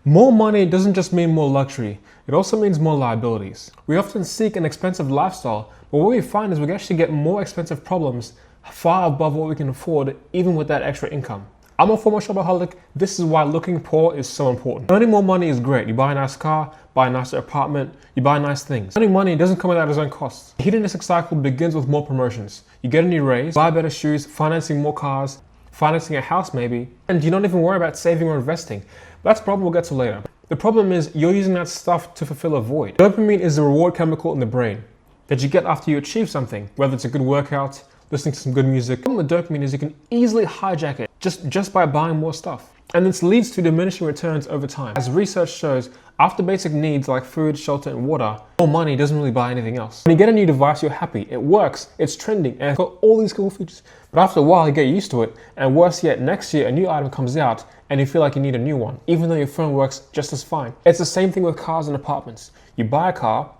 More money doesn't just mean more luxury, it also means more liabilities. We often seek an expensive lifestyle, but what we find is we actually get more expensive problems far above what we can afford, even with that extra income. I'm a former shopaholic. This is why looking poor is so important. Earning more money is great. You buy a nice car, buy a nicer apartment, you buy nice things. Earning money doesn't come without its own costs. The hedonistic cycle begins with more promotions. You get a new raise, buy better shoes, financing more cars, financing a house maybe, and you don't even worry about saving or investing. That's a problem we'll get to later. The problem is you're using that stuff to fulfill a void. Dopamine is the reward chemical in the brain that you get after you achieve something, whether it's a good workout, listening to some good music. The problem with dopamine is you can easily hijack it just by buying more stuff. And this leads to diminishing returns over time. As research shows, after basic needs like food, shelter, and water, more money doesn't really buy anything else. When you get a new device, you're happy. It works, it's trending, and it's got all these cool features. But after a while, you get used to it, and worse yet, next year, a new item comes out, and you feel like you need a new one, even though your phone works just as fine. It's the same thing with cars and apartments. You buy a car,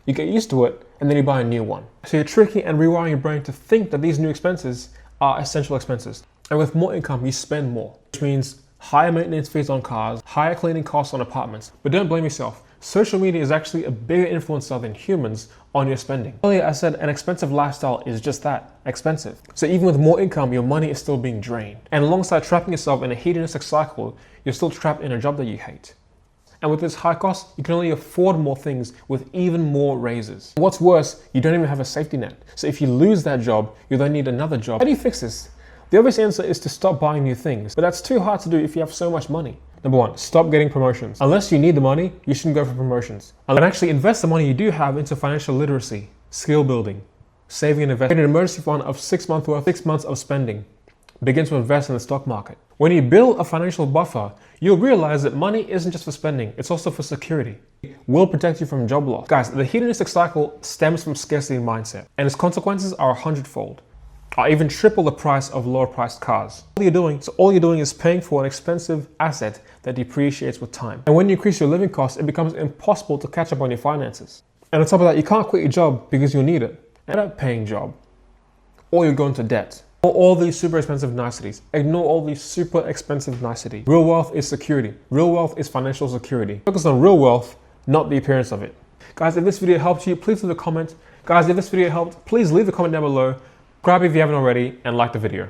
you get used to it, and then you buy a new one. So you're tricking and rewiring your brain to think that these new expenses are essential expenses. And with more income, you spend more, which means higher maintenance fees on cars, higher cleaning costs on apartments. But don't blame yourself. Social media is actually a bigger influencer than humans on your spending. Earlier I said an expensive lifestyle is just that, expensive. So even with more income, your money is still being drained. And alongside trapping yourself in a hedonistic cycle, you're still trapped in a job that you hate. And with this high cost, you can only afford more things with even more raises. What's worse, you don't even have a safety net. So if you lose that job, you then need another job. How do you fix this? The obvious answer is to stop buying new things, but that's too hard to do if you have so much money. Number one, stop getting promotions. Unless you need the money, you shouldn't go for promotions. And actually invest the money you do have into financial literacy, skill building, saving and investing. An emergency fund of 6 months worth, 6 months of spending. Begin to invest in the stock market. When you build a financial buffer, you'll realize that money isn't just for spending, it's also for security. It will protect you from job loss. Guys, the hedonistic cycle stems from scarcity mindset, and its consequences are 100-fold. Or even triple the price of lower priced cars. All you're doing is paying for an expensive asset that depreciates with time. And when you increase your living costs, it becomes impossible to catch up on your finances. And on top of that, you can't quit your job because you'll need it. End up paying job. Or you'll go into debt. Ignore all these super expensive niceties. Ignore all these super expensive niceties. Real wealth is security. Real wealth is financial security. Focus on real wealth, not the appearance of it. Guys, if this video helped you, please leave a comment. Guys, if this video helped, please leave a comment down below. Subscribe if you haven't already, and like the video.